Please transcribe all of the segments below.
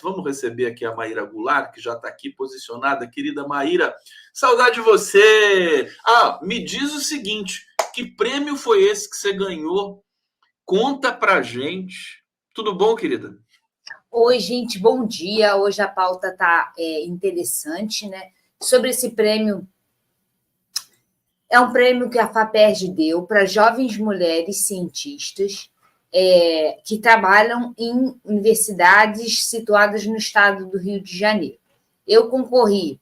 Vamos receber aqui a Maíra Goulart, que já está aqui posicionada. Querida Maíra, saudade de você! Me diz o seguinte, que prêmio foi esse que você ganhou? Conta pra gente. Tudo bom, querida? Oi, gente, bom dia. Hoje a pauta está interessante, né? Sobre esse prêmio, é um prêmio que a FAPERJ deu para jovens mulheres cientistas que trabalham em universidades situadas no estado do Rio de Janeiro. Eu concorri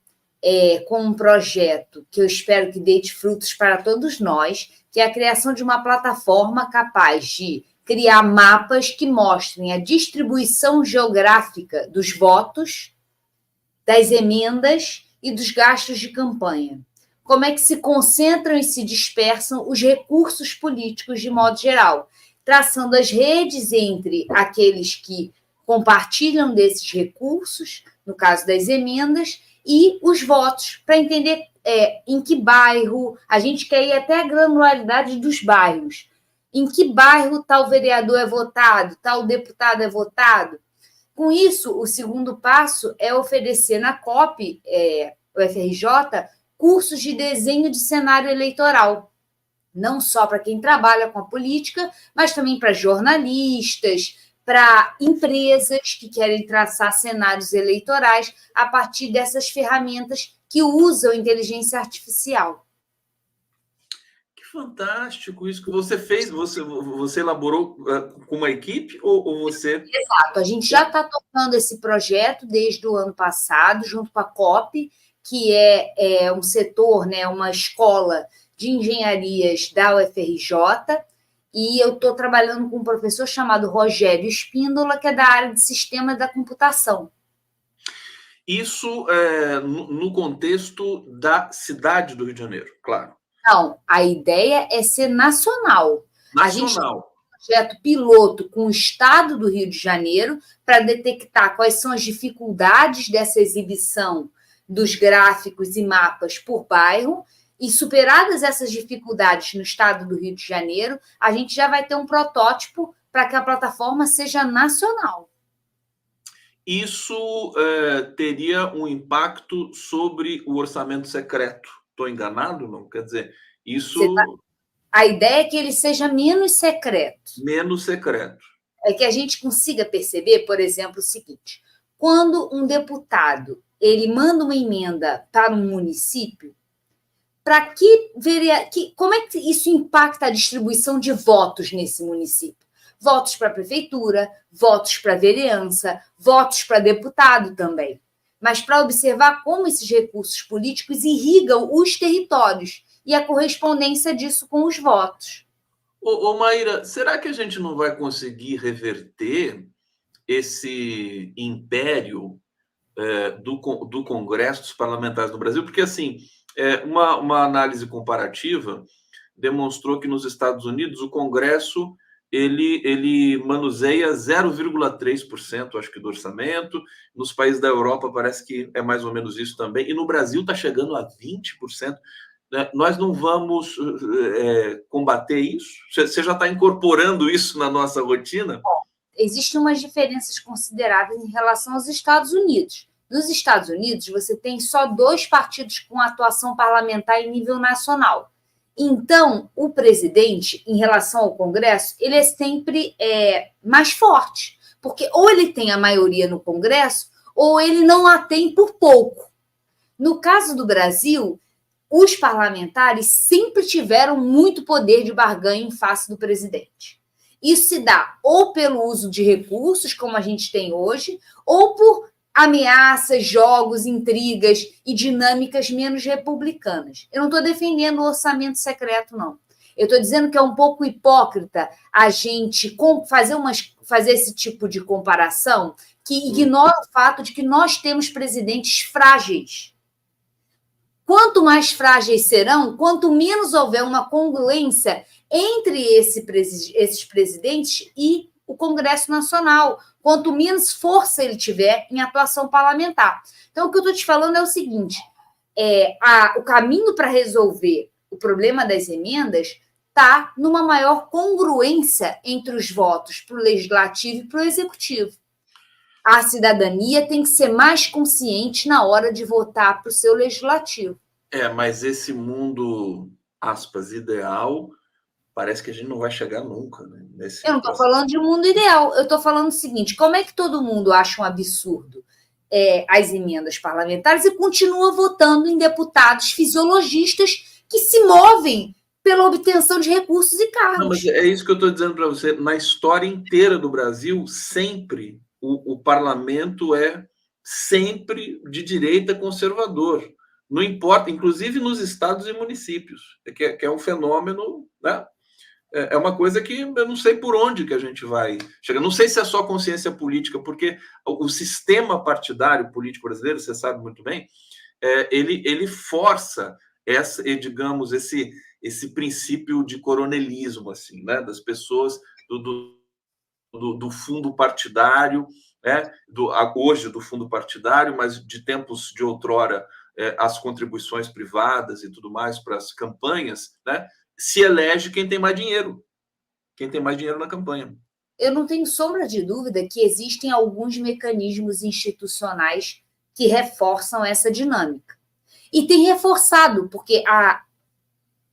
com um projeto que eu espero que dê frutos para todos nós, que é a criação de uma plataforma capaz de criar mapas que mostrem a distribuição geográfica dos votos, das emendas e dos gastos de campanha. Como é que se concentram e se dispersam os recursos políticos de modo geral, traçando as redes entre aqueles que compartilham desses recursos, no caso das emendas, e os votos, para entender em que bairro, a gente quer ir até a granularidade dos bairros, em que bairro tal vereador é votado, tal deputado é votado. Com isso, o segundo passo é oferecer na COP, UFRJ, cursos de desenho de cenário eleitoral, não só para quem trabalha com a política, mas também para jornalistas, para empresas que querem traçar cenários eleitorais a partir dessas ferramentas que usam inteligência artificial. Que fantástico isso que você fez. Você elaborou com uma equipe ou você... Exato, a gente já está tocando esse projeto desde o ano passado, junto com a COP, que é um setor, né, uma escola de engenharias da UFRJ, e eu estou trabalhando com um professor chamado Rogério Espíndola, que é da área de sistemas da computação. Isso no contexto da cidade do Rio de Janeiro, claro. Não, a ideia é ser nacional. A gente tem um projeto piloto com o Estado do Rio de Janeiro para detectar quais são as dificuldades dessa exibição dos gráficos e mapas por bairro, e superadas essas dificuldades no estado do Rio de Janeiro, a gente já vai ter um protótipo para que a plataforma seja nacional. Isso teria um impacto sobre o orçamento secreto. Estou enganado? Não? Quer dizer, isso... A ideia é que ele seja menos secreto. Menos secreto. É que a gente consiga perceber, por exemplo, o seguinte: quando um deputado ele manda uma emenda para um município, como é que isso impacta a distribuição de votos nesse município? Votos para a prefeitura, votos para a vereança, votos para deputado também. Mas para observar como esses recursos políticos irrigam os territórios e a correspondência disso com os votos. Maíra, será que a gente não vai conseguir reverter esse império do Congresso dos Parlamentares do Brasil? Porque, assim, uma análise comparativa demonstrou que nos Estados Unidos o Congresso ele manuseia 0,3%, acho que, do orçamento. Nos países da Europa parece que é mais ou menos isso também. E no Brasil está chegando a 20%. Nós não vamos combater isso? Você já está incorporando isso na nossa rotina? Existem umas diferenças consideráveis em relação aos Estados Unidos. Nos Estados Unidos, você tem só 2 partidos com atuação parlamentar em nível nacional. Então, o presidente, em relação ao Congresso, ele é sempre mais forte, porque ou ele tem a maioria no Congresso, ou ele não a tem por pouco. No caso do Brasil, os parlamentares sempre tiveram muito poder de barganha em face do presidente. Isso se dá ou pelo uso de recursos, como a gente tem hoje, ou por ameaças, jogos, intrigas e dinâmicas menos republicanas. Eu não estou defendendo o orçamento secreto, não. Eu estou dizendo que é um pouco hipócrita a gente fazer esse tipo de comparação que ignora o fato de que nós temos presidentes frágeis. Quanto mais frágeis serão, quanto menos houver uma congruência entre esses presidentes e o Congresso Nacional, quanto menos força ele tiver em atuação parlamentar. Então, o que eu estou te falando é o seguinte: o caminho para resolver o problema das emendas está numa maior congruência entre os votos para o Legislativo e para o Executivo. a cidadania tem que ser mais consciente na hora de votar para o seu legislativo. Mas esse mundo, aspas, ideal, parece que a gente não vai chegar nunca, né? Eu não estou falando de um mundo ideal, eu estou falando o seguinte, como é que todo mundo acha um absurdo as emendas parlamentares e continua votando em deputados fisiologistas que se movem pela obtenção de recursos e cargos? Não, mas é isso que eu estou dizendo para você. Na história inteira do Brasil, sempre o parlamento é sempre de direita conservador. Não importa, inclusive nos estados e municípios, que é um fenômeno, né? É uma coisa que eu não sei por onde que a gente vai chegar. Não sei se é só consciência política, porque o sistema partidário político brasileiro, você sabe muito bem, ele força digamos, esse princípio de coronelismo, assim, né? Das pessoas do fundo partidário, né? Hoje do fundo partidário, mas de tempos de outrora, as contribuições privadas e tudo mais para as campanhas, né? Se elege quem tem mais dinheiro na campanha. Eu não tenho sombra de dúvida que existem alguns mecanismos institucionais que reforçam essa dinâmica. E tem reforçado, porque a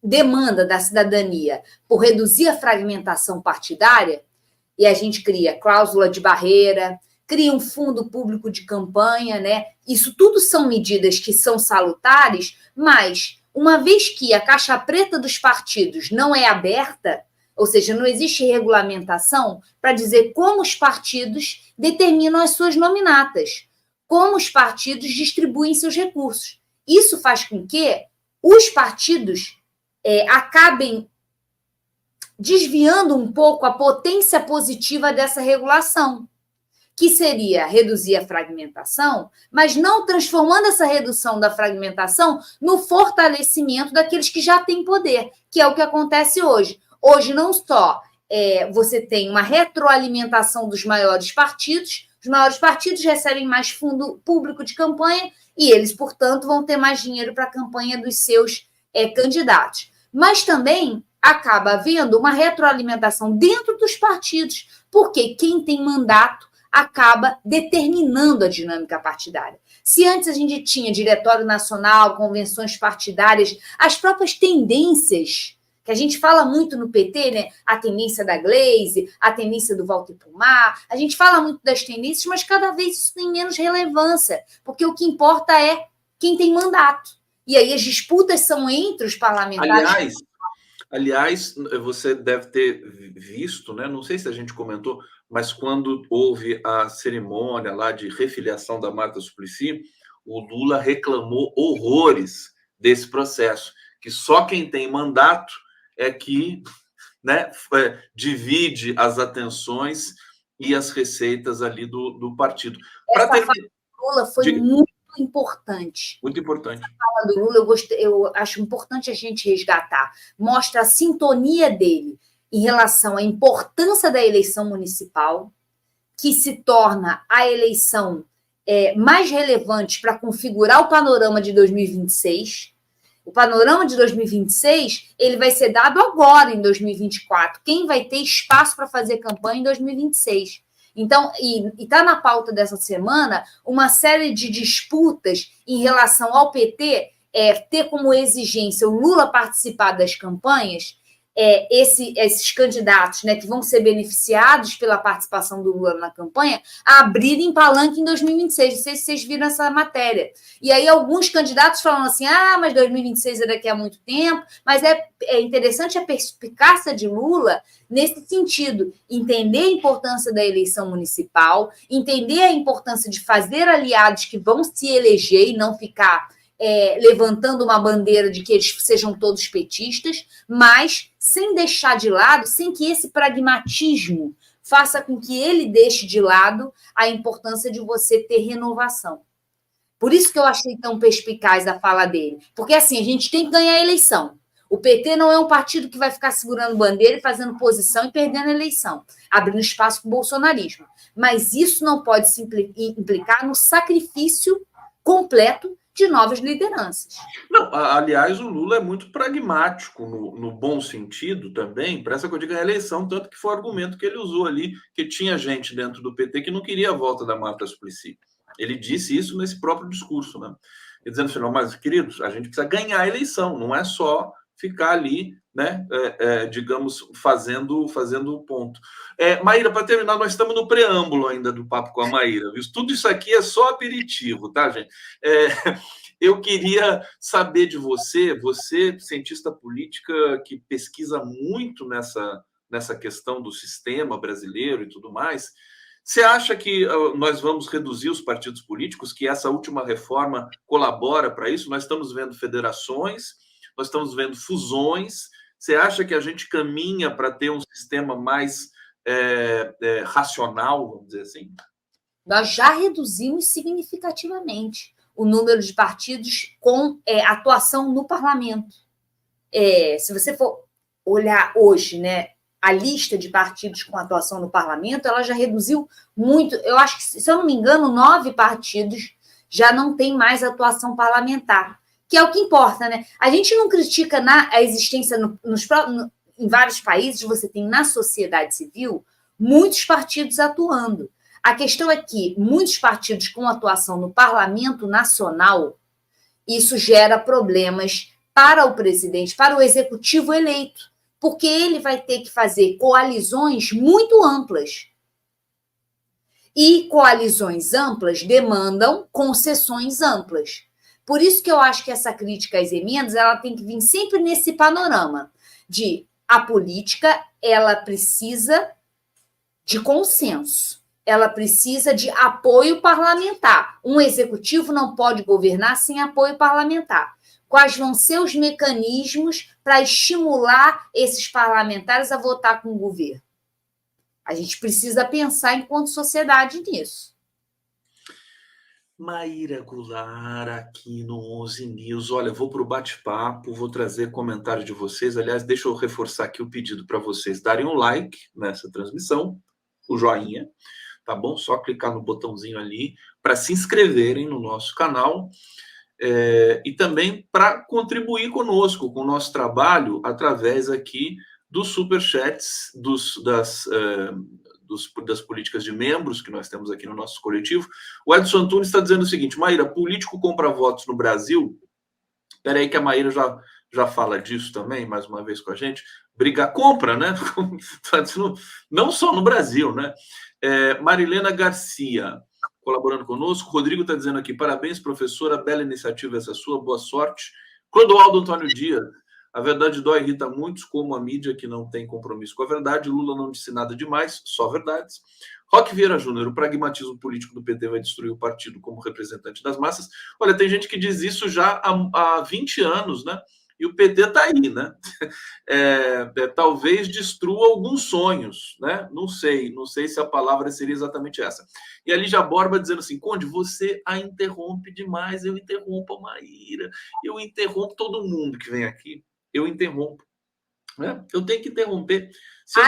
demanda da cidadania por reduzir a fragmentação partidária, e a gente cria cláusula de barreira, cria um fundo público de campanha, né? Isso tudo são medidas que são salutares, mas uma vez que a caixa preta dos partidos não é aberta, ou seja, não existe regulamentação para dizer como os partidos determinam as suas nominatas, como os partidos distribuem seus recursos. Isso faz com que os partidos acabem desviando um pouco a potência positiva dessa regulação, que seria reduzir a fragmentação, mas não transformando essa redução da fragmentação no fortalecimento daqueles que já têm poder, que é o que acontece hoje. Hoje, não só você tem uma retroalimentação dos maiores partidos, os maiores partidos recebem mais fundo público de campanha e eles, portanto, vão ter mais dinheiro para a campanha dos seus candidatos. Mas também acaba havendo uma retroalimentação dentro dos partidos, porque quem tem mandato acaba determinando a dinâmica partidária. Se antes a gente tinha diretório nacional, convenções partidárias, as próprias tendências, que a gente fala muito no PT, né? A tendência da Gleisi, a tendência do Walter Pomar, a gente fala muito das tendências, mas cada vez isso tem menos relevância, porque o que importa é quem tem mandato. E aí as disputas são entre os parlamentares. Aliás, você deve ter visto, né? Não sei se a gente comentou, mas quando houve a cerimônia lá de refiliação da Marta Suplicy, o Lula reclamou horrores desse processo, que só quem tem mandato é que, né, divide as atenções e as receitas ali do partido. Essa fala do Lula foi muito importante. Muito importante. Essa fala do Lula, eu acho importante a gente resgatar. Mostra a sintonia dele em relação à importância da eleição municipal, que se torna a eleição mais relevante para configurar o panorama de 2026. O panorama de 2026 ele vai ser dado agora, em 2024. Quem vai ter espaço para fazer campanha em 2026? Então, e está na pauta dessa semana uma série de disputas em relação ao PT ter como exigência o Lula participar das campanhas, esses candidatos, né, que vão ser beneficiados pela participação do Lula na campanha, a abrirem palanque em 2026. Não sei se vocês viram essa matéria. E aí alguns candidatos falam assim, mas 2026 é daqui a muito tempo, mas é interessante a perspicácia de Lula nesse sentido, entender a importância da eleição municipal, entender a importância de fazer aliados que vão se eleger e não ficar levantando uma bandeira de que eles sejam todos petistas, mas sem deixar de lado, sem que esse pragmatismo faça com que ele deixe de lado a importância de você ter renovação. Por isso que eu achei tão perspicaz a fala dele. Porque assim, a gente tem que ganhar a eleição. O PT não é um partido que vai ficar segurando bandeira e fazendo posição e perdendo a eleição, abrindo espaço para o bolsonarismo. Mas isso não pode se implicar no sacrifício completo de novas lideranças. Não, aliás, o Lula é muito pragmático no bom sentido também, para essa coisa de ganhar a eleição, tanto que foi o argumento que ele usou ali, que tinha gente dentro do PT que não queria a volta da Marta Suplicy. Ele disse isso nesse próprio discurso, né? E dizendo assim, não, mas, queridos, a gente precisa ganhar a eleição, não é só ficar ali, né, digamos, fazendo o ponto. Maíra, para terminar, nós estamos no preâmbulo ainda do papo com a Maíra, viu? Tudo isso aqui é só aperitivo, tá, gente? Eu queria saber de você, cientista política que pesquisa muito nessa questão do sistema brasileiro e tudo mais, você acha que nós vamos reduzir os partidos políticos, que essa última reforma colabora para isso? Nós estamos vendo federações, nós estamos vendo fusões. Você acha que a gente caminha para ter um sistema mais racional, vamos dizer assim? Nós já reduzimos significativamente o número de partidos com atuação no parlamento. Se você for olhar hoje, né, a lista de partidos com atuação no parlamento, ela já reduziu muito. Eu acho que, se eu não me engano, 9 partidos já não tem mais atuação parlamentar, que é o que importa, né? A gente não critica a existência em vários países, você tem na sociedade civil muitos partidos atuando. A questão é que muitos partidos com atuação no parlamento nacional, isso gera problemas para o presidente, para o executivo eleito, porque ele vai ter que fazer coalizões muito amplas. E coalizões amplas demandam concessões amplas. Por isso que eu acho que essa crítica às emendas, ela tem que vir sempre nesse panorama de a política, ela precisa de consenso, ela precisa de apoio parlamentar. Um executivo não pode governar sem apoio parlamentar. Quais vão ser os mecanismos para estimular esses parlamentares a votar com o governo? A gente precisa pensar enquanto sociedade nisso. Maíra Goulart, aqui no 11 News. Olha, vou para o bate-papo, vou trazer comentário de vocês. Aliás, deixa eu reforçar aqui o pedido para vocês darem um like nessa transmissão, o joinha, tá bom? Só clicar no botãozinho ali para se inscreverem no nosso canal. E também para contribuir conosco, com o nosso trabalho, através aqui dos superchats, das políticas de membros que nós temos aqui no nosso coletivo. O Edson Antunes está dizendo o seguinte: Maíra, político compra votos no Brasil? Espera aí que a Maíra já fala disso também, mais uma vez com a gente. Compra, né? Não só no Brasil, né? Marilena Garcia colaborando conosco. Rodrigo está dizendo aqui, parabéns, professora, bela iniciativa essa sua, boa sorte. Clodoaldo Antônio Dias, a verdade dói, irrita muitos, como a mídia que não tem compromisso com a verdade. Lula não disse nada demais, só verdades. Roque Vieira Júnior, o pragmatismo político do PT vai destruir o partido como representante das massas. Olha, tem gente que diz isso já há 20 anos, né? E o PT está aí, né? Talvez destrua alguns sonhos, né? Não sei se a palavra seria exatamente essa. E a Lígia Borba dizendo assim, Conde, você a interrompe demais, eu interrompo a Maíra, eu interrompo todo mundo que vem aqui, eu interrompo. Né? Eu tenho que interromper.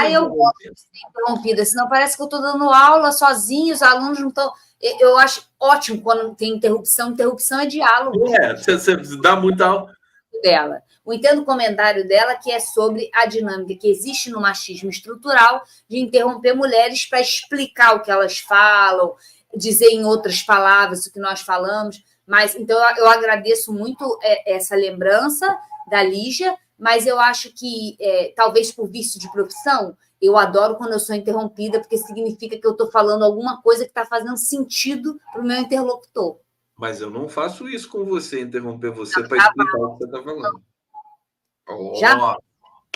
Eu gosto de ser interrompida, senão parece que eu estou dando aula sozinho, os alunos não estão... Eu acho ótimo quando tem interrupção é diálogo. Você dá muita aula. Dela. O entendo comentário dela que é sobre a dinâmica que existe no machismo estrutural de interromper mulheres para explicar o que elas falam, dizer em outras palavras o que nós falamos. Mas então eu agradeço muito essa lembrança da Lígia, mas eu acho que talvez por vício de profissão, eu adoro quando eu sou interrompida, porque significa que eu estou falando alguma coisa que está fazendo sentido para o meu interlocutor. Mas eu não faço isso com você, interromper você para explicar o que você está falando.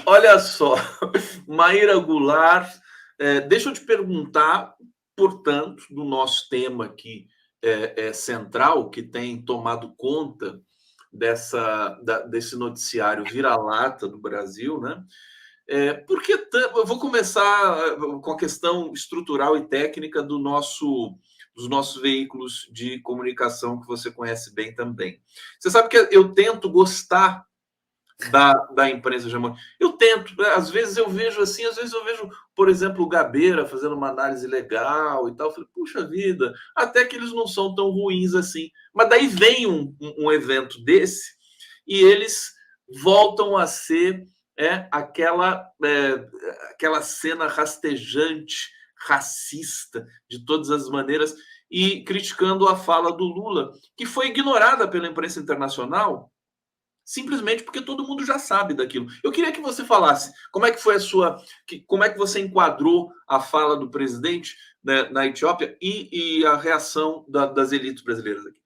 Olha só, Maíra Goulart, deixa eu te perguntar, portanto, do nosso tema aqui central, que tem tomado conta desse noticiário vira-lata do Brasil, né? Porque eu vou começar com a questão estrutural e técnica dos nossos veículos de comunicação, que você conhece bem também. Você sabe que eu tento gostar da imprensa hegemônica. Eu tento, às vezes eu vejo assim, às vezes eu vejo, por exemplo, o Gabeira fazendo uma análise legal e tal. Eu falei, puxa vida, até que eles não são tão ruins assim. Mas daí vem um evento desse e eles voltam a ser aquela cena rastejante, racista, de todas as maneiras, e criticando a fala do Lula, que foi ignorada pela imprensa internacional, simplesmente porque todo mundo já sabe daquilo. Eu queria que você falasse como é que foi como é que você enquadrou a fala do presidente, né, na Etiópia e a reação das elites brasileiras aqui.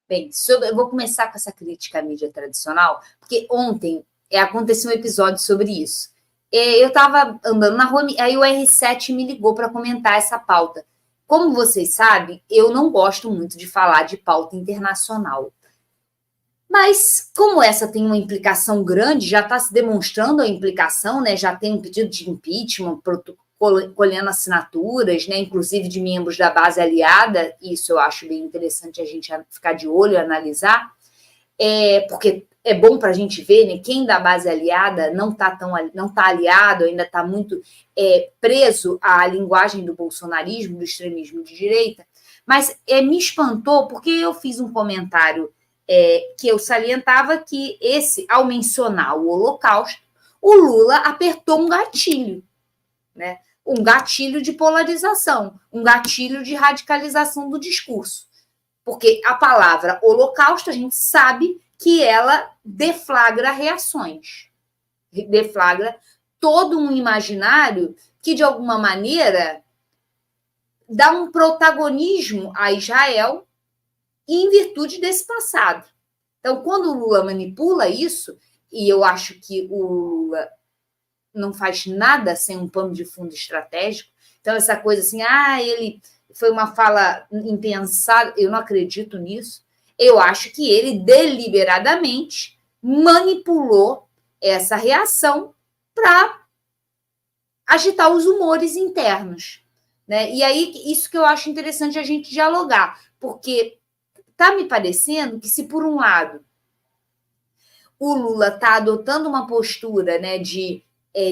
Bem, eu vou começar com essa crítica à mídia tradicional, porque ontem aconteceu um episódio sobre isso. Eu estava andando na rua, aí o R7 me ligou para comentar essa pauta. Como vocês sabem, eu não gosto muito de falar de pauta internacional. Mas, como essa tem uma implicação grande, já está se demonstrando a implicação, né? Já tem um pedido de impeachment, colhendo assinaturas, né? Inclusive de membros da base aliada, isso eu acho bem interessante a gente ficar de olho e analisar, porque é bom para a gente ver, né? Quem da base aliada não está aliado, ainda está muito preso à linguagem do bolsonarismo, do extremismo de direita, mas me espantou porque eu fiz um comentário que eu salientava que ao mencionar o Holocausto, o Lula apertou um gatilho, né? Um gatilho de polarização, um gatilho de radicalização do discurso. Porque a palavra Holocausto, a gente sabe que ela deflagra reações, deflagra todo um imaginário que, de alguma maneira, dá um protagonismo a Israel em virtude desse passado. Então, quando o Lula manipula isso, e eu acho que o Lula não faz nada sem um pano de fundo estratégico, então essa coisa assim, ele foi uma fala impensada, eu não acredito nisso. Eu acho que ele deliberadamente manipulou essa reação para agitar os humores internos, né? E aí, isso que eu acho interessante a gente dialogar, porque está me parecendo que se, por um lado, o Lula está adotando uma postura, né, de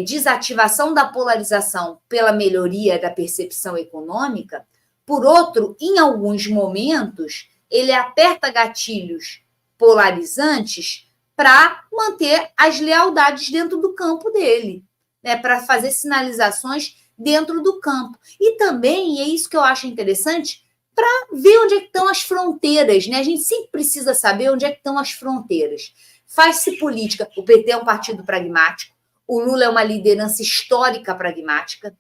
desativação da polarização pela melhoria da percepção econômica, por outro, em alguns momentos, ele aperta gatilhos polarizantes para manter as lealdades dentro do campo dele, né, para fazer sinalizações dentro do campo. E também, e é isso que eu acho interessante, para ver onde é que estão as fronteiras, né? A gente sempre precisa saber onde é que estão as fronteiras. Faz-se política. O PT é um partido pragmático, o Lula é uma liderança histórica pragmática,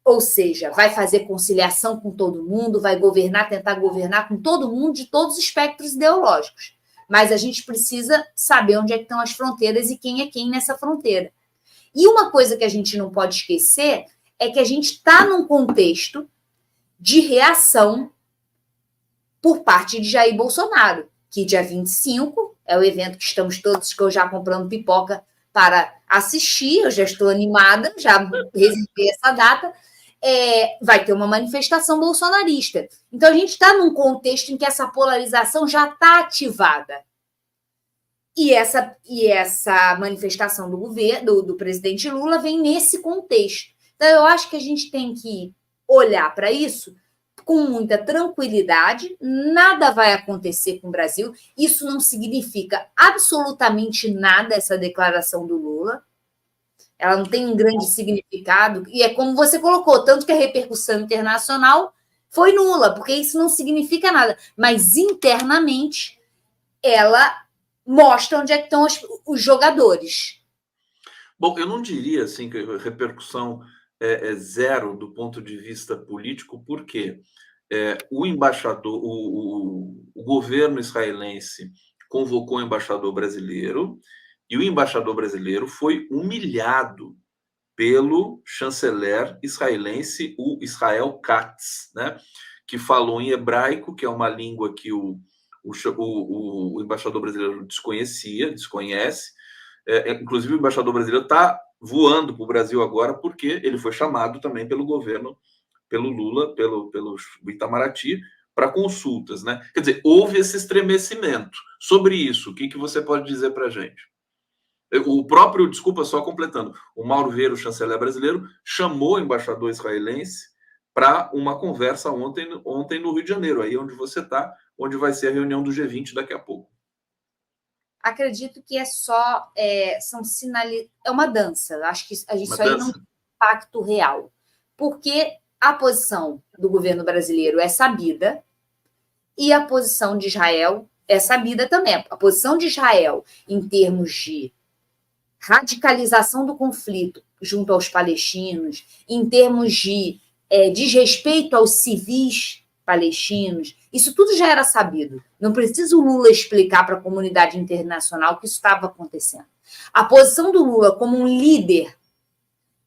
ou seja, vai fazer conciliação com todo mundo, vai tentar governar com todo mundo de todos os espectros ideológicos. Mas a gente precisa saber onde é que estão as fronteiras e quem é quem nessa fronteira. E uma coisa que a gente não pode esquecer é que a gente está num contexto de reação por parte de Jair Bolsonaro, que dia 25 é o evento que estamos todos, que eu já comprando pipoca para assistir, eu já estou animada, já reservei essa data, vai ter uma manifestação bolsonarista. Então, a gente está num contexto em que essa polarização já está ativada. E essa manifestação do governo, do presidente Lula, vem nesse contexto. Então, eu acho que a gente tem que olhar para isso com muita tranquilidade, nada vai acontecer com o Brasil, isso não significa absolutamente nada, essa declaração do Lula, ela não tem um grande significado, e é como você colocou, tanto que a repercussão internacional foi nula, porque isso não significa nada, mas internamente ela mostra onde é que estão os jogadores. Bom, eu não diria assim que a repercussão é zero do ponto de vista político, porque o embaixador, o governo israelense convocou o embaixador brasileiro e o embaixador brasileiro foi humilhado pelo chanceler israelense, o Israel Katz, né, que falou em hebraico, que é uma língua que o embaixador brasileiro desconhece. Inclusive, o embaixador brasileiro está voando para o Brasil agora porque ele foi chamado também pelo governo, pelo Lula, pelo Itamaraty, para consultas, né? Quer dizer, houve esse estremecimento. Sobre isso, o que você pode dizer para a gente? O próprio, desculpa, só completando, o Mauro Vieira, o chanceler brasileiro, chamou o embaixador israelense para uma conversa ontem no Rio de Janeiro, aí onde você está, onde vai ser a reunião do G20 daqui a pouco. Acredito que são é uma dança. Acho que isso aí não tem impacto real, porque a posição do governo brasileiro é sabida e a posição de Israel é sabida também. A posição de Israel em termos de radicalização do conflito junto aos palestinos, em termos de desrespeito aos civis palestinos, isso tudo já era sabido. Não precisa o Lula explicar para a comunidade internacional que isso estava acontecendo. A posição do Lula como um líder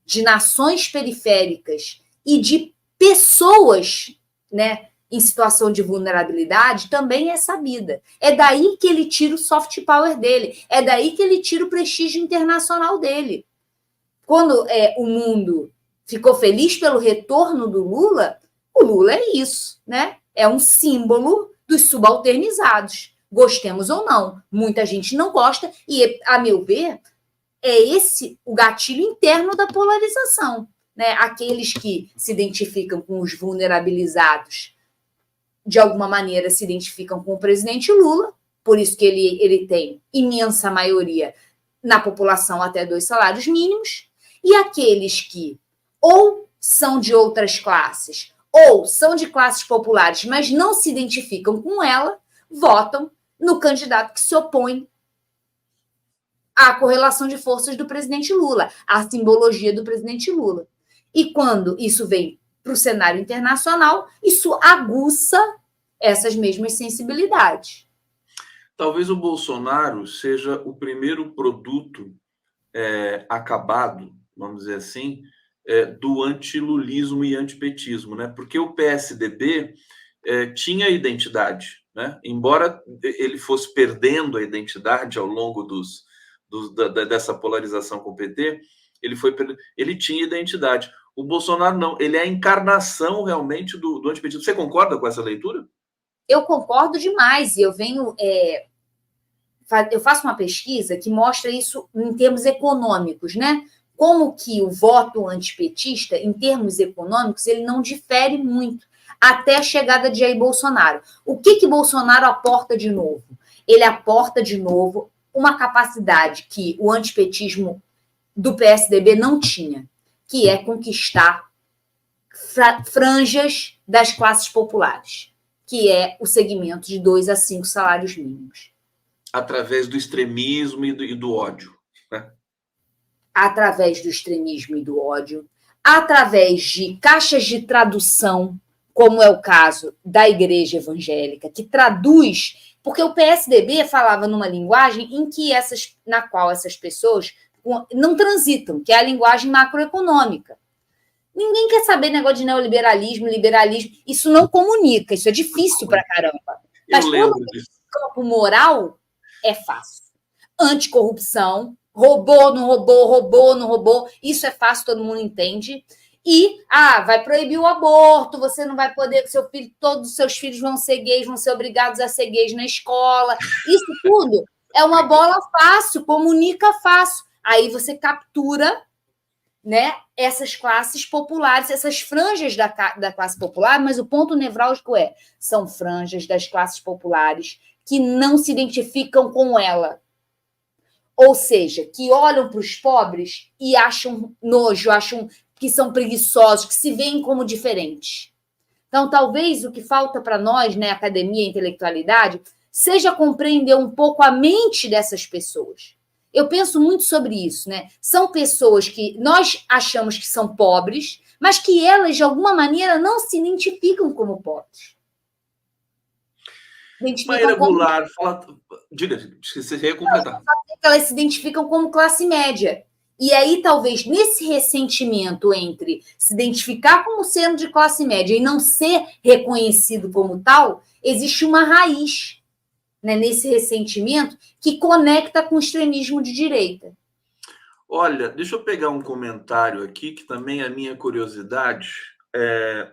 de nações periféricas e de pessoas, né, em situação de vulnerabilidade também é sabida. É daí que ele tira o soft power dele, é daí que ele tira o prestígio internacional dele. Quando o mundo ficou feliz pelo retorno do Lula, o Lula é isso, né? É um símbolo dos subalternizados, gostemos ou não. Muita gente não gosta e, a meu ver, é esse o gatilho interno da polarização, né? Aqueles que se identificam com os vulnerabilizados de alguma maneira se identificam com o presidente Lula, por isso que ele tem imensa maioria na população até 2 salários mínimos, e aqueles que ou são de outras classes, ou são de classes populares, mas não se identificam com ela, votam no candidato que se opõe à correlação de forças do presidente Lula, à simbologia do presidente Lula. E quando isso vem para o cenário internacional, isso aguça essas mesmas sensibilidades. Talvez o Bolsonaro seja o primeiro produto acabado, vamos dizer assim, do antilulismo e antipetismo, né? Porque o PSDB tinha identidade, né? Embora ele fosse perdendo a identidade ao longo dessa polarização com o PT, ele tinha identidade. O Bolsonaro não, ele é a encarnação realmente do antipetismo. Você concorda com essa leitura? Eu concordo demais, e eu faço uma pesquisa que mostra isso em termos econômicos, né? Como que o voto antipetista, em termos econômicos, ele não difere muito até a chegada de Jair Bolsonaro. O que Bolsonaro aporta de novo? Ele aporta de novo uma capacidade que o antipetismo do PSDB não tinha, que é conquistar franjas das classes populares, que é o segmento de 2 a 5 salários mínimos. Através do extremismo e do ódio, né? Através do extremismo e do ódio, através de caixas de tradução, como é o caso da Igreja Evangélica, que traduz, porque o PSDB falava numa linguagem na qual essas pessoas não transitam, que é a linguagem macroeconômica. Ninguém quer saber negócio de neoliberalismo, liberalismo, isso não comunica, isso é difícil pra caramba. Mas quando tem campo moral, é fácil. Anticorrupção, roubou, não roubou, isso é fácil, todo mundo entende. E, vai proibir o aborto, você não vai poder, todos os seus filhos vão ser gays, vão ser obrigados a ser gays na escola. Isso tudo é uma bola fácil, comunica fácil. Aí você captura, né, essas classes populares, essas franjas da classe popular, mas o ponto nevrálgico são franjas das classes populares que não se identificam com ela. Ou seja, que olham para os pobres e acham nojo, acham que são preguiçosos, que se veem como diferentes. Então, talvez o que falta para nós, né, academia e intelectualidade, seja compreender um pouco a mente dessas pessoas. Eu penso muito sobre isso, né? São pessoas que nós achamos que são pobres, mas que elas, de alguma maneira, não se identificam como pobres. Maíra Goulart, diga, você ia completar. Elas se identificam como classe média. E aí, talvez, nesse ressentimento entre se identificar como sendo de classe média e não ser reconhecido como tal, existe uma raiz, né, nesse ressentimento que conecta com o extremismo de direita. Olha, deixa eu pegar um comentário aqui, que também é minha curiosidade.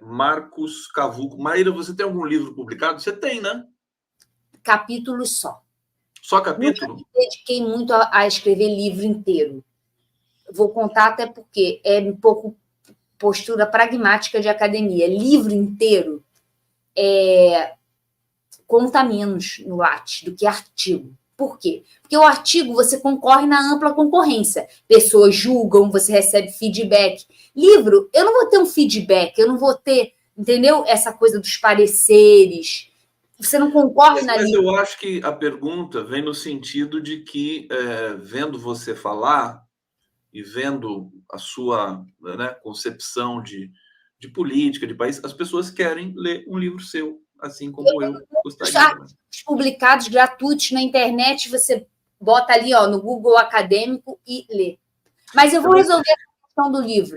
Marcos Cavuco. Maíra, você tem algum livro publicado? Você tem, né? Capítulos só. Só Nunca capítulo? me dediquei muito a escrever livro inteiro. Vou contar até porque é um pouco postura pragmática de academia. Livro inteiro conta menos no Lattes do que artigo. Por quê? Porque o artigo você concorre na ampla concorrência. Pessoas julgam, você recebe feedback. Livro, eu não vou ter um feedback, eu não vou ter, entendeu? Essa coisa dos pareceres. Você não concorre na Mas livro. eu acho que a pergunta vem no sentido de que, vendo você falar e vendo a sua, né, concepção de política, de país, as pessoas querem ler um livro seu, assim como eu gostaria também. Artigos publicados gratuitos na internet, você bota ali no Google Acadêmico e lê. Mas eu vou resolver a questão do livro.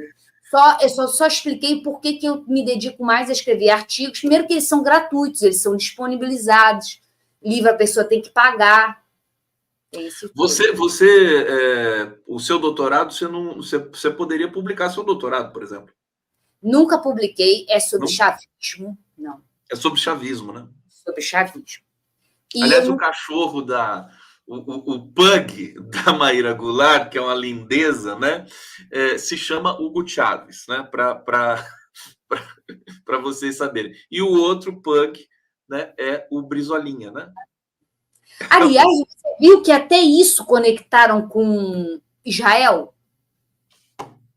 Eu só expliquei por que eu me dedico mais a escrever artigos. Primeiro que eles são gratuitos, eles são disponibilizados. Livro a pessoa tem que pagar. O seu doutorado, você poderia publicar seu doutorado, por exemplo. Nunca publiquei, é sobre Não? chavismo. Não. É sobre chavismo, né? Sobre chavismo. E aliás, o cachorro o pug da Maíra Goulart, que é uma lindeza, né? Se chama Hugo Chávez, né? Para vocês saberem. E o outro pug, né, é o Brizolinha, né? Aliás, você viu que até isso conectaram com Israel?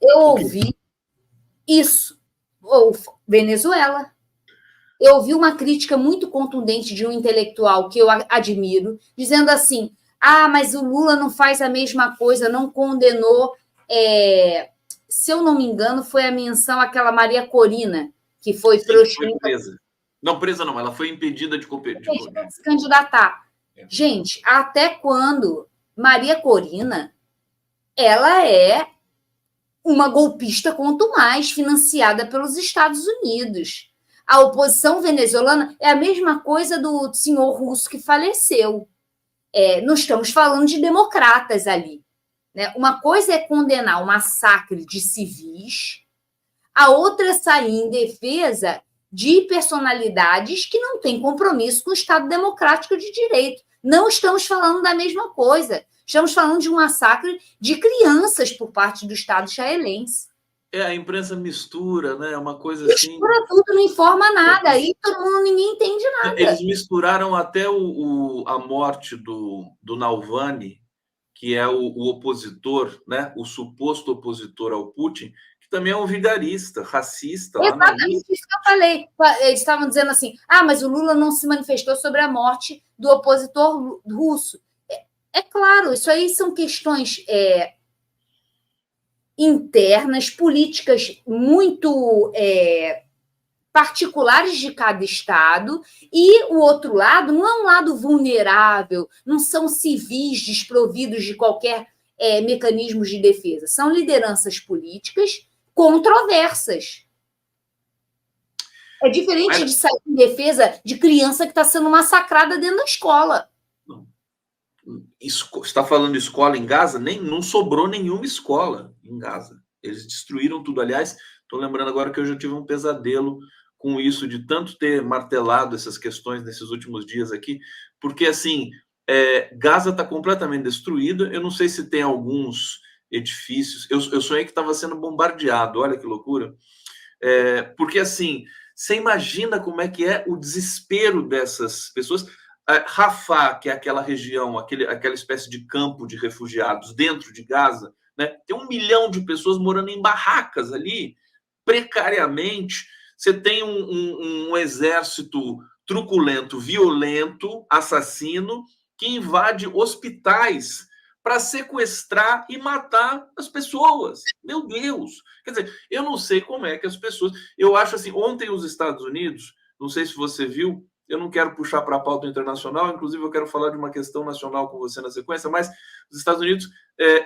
Eu ouvi isso. Ou Venezuela. Eu ouvi uma crítica muito contundente de um intelectual que eu admiro, dizendo assim: mas o Lula não faz a mesma coisa, não condenou. Se eu não me engano, foi a menção àquela Maria Corina, que foi presa. Não, presa não, ela foi impedida de se candidatar. Gente, até quando Maria Corina, ela é uma golpista quanto mais, financiada pelos Estados Unidos. A oposição venezuelana é a mesma coisa do senhor russo que faleceu. Não estamos falando de democratas ali. Né? Uma coisa é condenar o massacre de civis, a outra é sair em defesa de personalidades que não têm compromisso com o Estado democrático de direito. Não estamos falando da mesma coisa. Estamos falando de um massacre de crianças por parte do Estado israelense. A imprensa mistura, né? Uma coisa assim. Mistura tudo, não informa nada. Aí todo mundo, ninguém entende nada. Eles misturaram até a morte do Navalny, que é o opositor, né? O suposto opositor ao Putin, que também é um vigarista, racista. Exatamente isso que eu falei. Eles estavam dizendo assim: mas o Lula não se manifestou sobre a morte do opositor russo. É claro, isso aí são questões internas, políticas muito particulares de cada Estado, e o outro lado não é um lado vulnerável, não são civis desprovidos de qualquer mecanismo de defesa, são lideranças políticas controversas. É diferente de sair em defesa de criança que está sendo massacrada dentro da escola. Está falando escola em Gaza? Não sobrou nenhuma escola em Gaza. Eles destruíram tudo. Aliás, estou lembrando agora que eu já tive um pesadelo com isso, de tanto ter martelado essas questões nesses últimos dias aqui, porque, assim, Gaza está completamente destruída. Eu não sei se tem alguns edifícios. Eu sonhei que estava sendo bombardeado. Olha que loucura. Porque, assim, você imagina como é que é o desespero dessas pessoas. Rafah, que é aquela região, aquela espécie de campo de refugiados dentro de Gaza, né? Tem 1 milhão de pessoas morando em barracas ali, precariamente. Você tem um exército truculento, violento, assassino, que invade hospitais para sequestrar e matar as pessoas. Meu Deus! Quer dizer, eu não sei como é que as pessoas... Eu acho assim, ontem os Estados Unidos, não sei se você viu, eu não quero puxar para a pauta internacional, inclusive eu quero falar de uma questão nacional com você na sequência, mas os Estados Unidos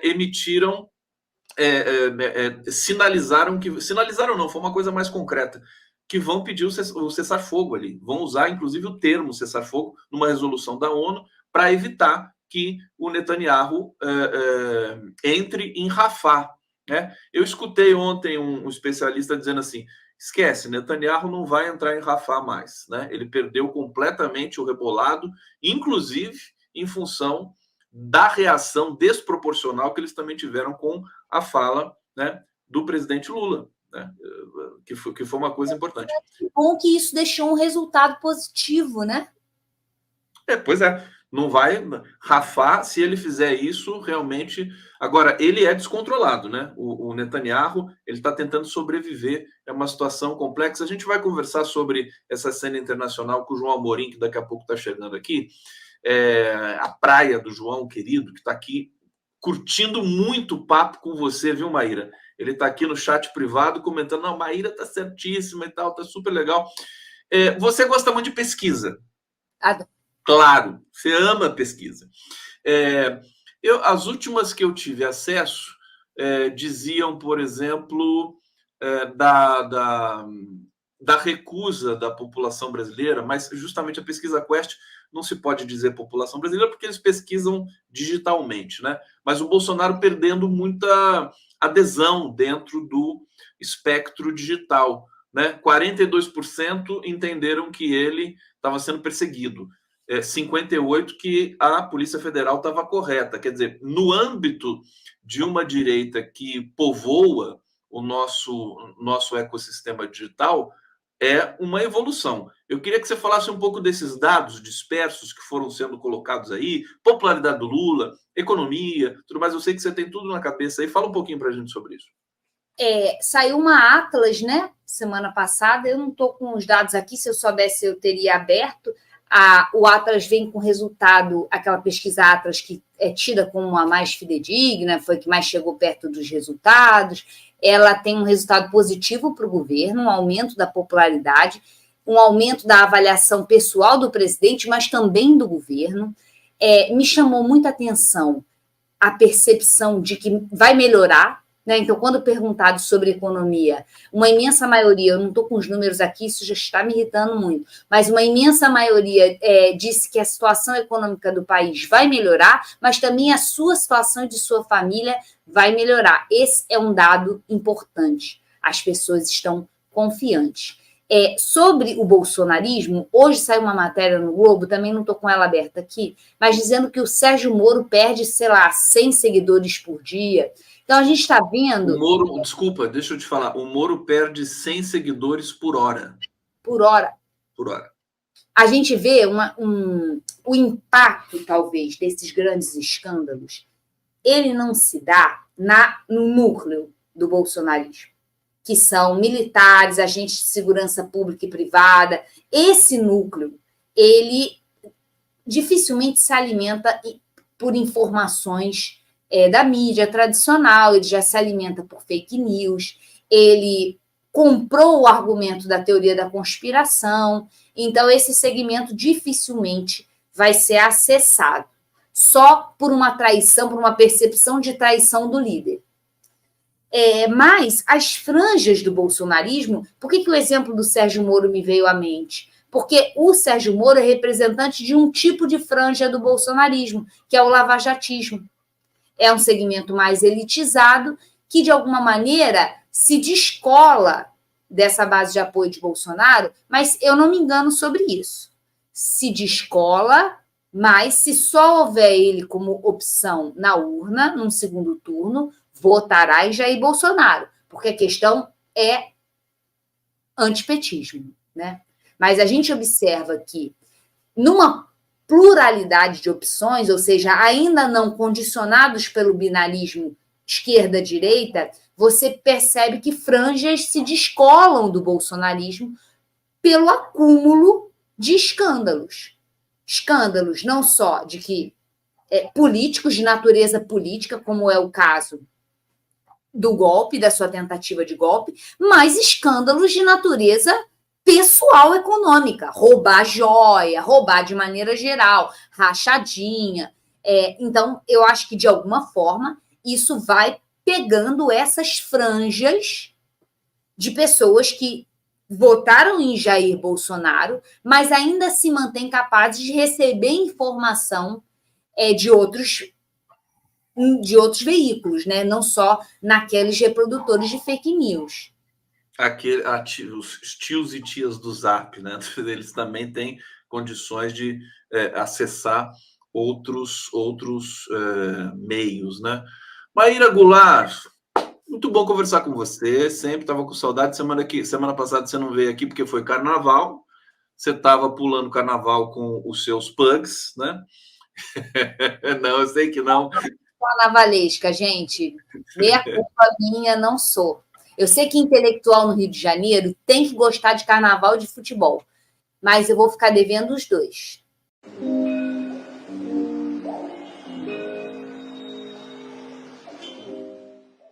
emitiram, sinalizaram não, foi uma coisa mais concreta, que vão pedir o cessar-fogo ali, vão usar inclusive o termo cessar-fogo numa resolução da ONU para evitar que o Netanyahu entre em Rafah. Né? Eu escutei ontem um especialista dizendo assim: esquece, Netanyahu não vai entrar em Rafah mais. Né? Ele perdeu completamente o rebolado, inclusive em função da reação desproporcional que eles também tiveram com a fala, né, do presidente Lula, né, que foi uma coisa importante. Que bom que isso deixou um resultado positivo, né? Pois é, não vai rafar se ele fizer isso realmente. Agora, ele é descontrolado, né? O Netanyahu, ele está tentando sobreviver, é uma situação complexa. A gente vai conversar sobre essa cena internacional com o João Amorim, que daqui a pouco está chegando aqui. A praia do João, querido, que está aqui curtindo muito o papo com você, viu, Maíra? Ele está aqui no chat privado comentando, não, Maíra está certíssima e tal, está super legal. Você gosta muito de pesquisa. Adoro. Claro, você ama pesquisa. As últimas que eu tive acesso diziam, por exemplo, da recusa da população brasileira, mas justamente a pesquisa Quest não se pode dizer população brasileira porque eles pesquisam digitalmente, né? Mas o Bolsonaro perdendo muita adesão dentro do espectro digital, né? 42% entenderam que ele estava sendo perseguido. 58% que a Polícia Federal estava correta. Quer dizer, no âmbito de uma direita que povoa o nosso ecossistema digital, é uma evolução. Eu queria que você falasse um pouco desses dados dispersos que foram sendo colocados aí, popularidade do Lula, economia, tudo mais. Eu sei que você tem tudo na cabeça aí. Fala um pouquinho para a gente sobre isso. Saiu uma Atlas, né? Semana passada. Eu não estou com os dados aqui. Se eu soubesse, eu teria aberto. O Atlas vem com resultado, aquela pesquisa Atlas que é tida como a mais fidedigna, foi que mais chegou perto dos resultados. Ela tem um resultado positivo para o governo, um aumento da popularidade, um aumento da avaliação pessoal do presidente, mas também do governo. Me chamou muita atenção a percepção de que vai melhorar, né? Então, quando perguntado sobre economia, uma imensa maioria, eu não estou com os números aqui, isso já está me irritando muito, mas uma imensa maioria disse que a situação econômica do país vai melhorar, mas também a sua situação e de sua família vai melhorar. Esse é um dado importante. As pessoas estão confiantes. Sobre o bolsonarismo, hoje saiu uma matéria no Globo, também não estou com ela aberta aqui, mas dizendo que o Sérgio Moro perde, sei lá, 100 seguidores por dia. Então, a gente está vendo... O Moro, desculpa, deixa eu te falar, o Moro perde 100 seguidores por hora. Por hora. Por hora. A gente vê o impacto, talvez, desses grandes escândalos, ele não se dá no núcleo do bolsonarismo, que são militares, agentes de segurança pública e privada. Esse núcleo, ele dificilmente se alimenta por informações da mídia tradicional, ele já se alimenta por fake news, ele comprou o argumento da teoria da conspiração, então esse segmento dificilmente vai ser acessado, só por uma traição, por uma percepção de traição do líder. Mas as franjas do bolsonarismo, por que o exemplo do Sérgio Moro me veio à mente? Porque o Sérgio Moro é representante de um tipo de franja do bolsonarismo, que é o lavajatismo. É um segmento mais elitizado que, de alguma maneira, se descola dessa base de apoio de Bolsonaro, mas eu não me engano sobre isso. Se descola, mas se só houver ele como opção na urna, num segundo turno, votará em Jair Bolsonaro, porque a questão é antipetismo, né? Mas a gente observa que, numa pluralidade de opções, ou seja, ainda não condicionados pelo binarismo esquerda-direita, você percebe que franjas se descolam do bolsonarismo pelo acúmulo de escândalos. Escândalos não só de que políticos de natureza política, como é o caso do golpe, da sua tentativa de golpe, mas escândalos de natureza pessoal econômica, roubar joia, roubar de maneira geral, rachadinha. Então, eu acho que, de alguma forma, isso vai pegando essas franjas de pessoas que votaram em Jair Bolsonaro, mas ainda se mantêm capazes de receber informação de outros veículos, né? Não só naqueles reprodutores de fake news. Os tios e tias do Zap, né? Eles também têm condições de acessar outros meios, né? Maíra Goulart, muito bom conversar com você. Sempre estava com saudade. Semana passada você não veio aqui porque foi carnaval. Você estava pulando carnaval com os seus pugs, né? Não, eu sei que não. Carnavalesca, gente. Meia culpa minha, não sou. Eu sei que intelectual no Rio de Janeiro tem que gostar de carnaval e de futebol, mas eu vou ficar devendo os dois.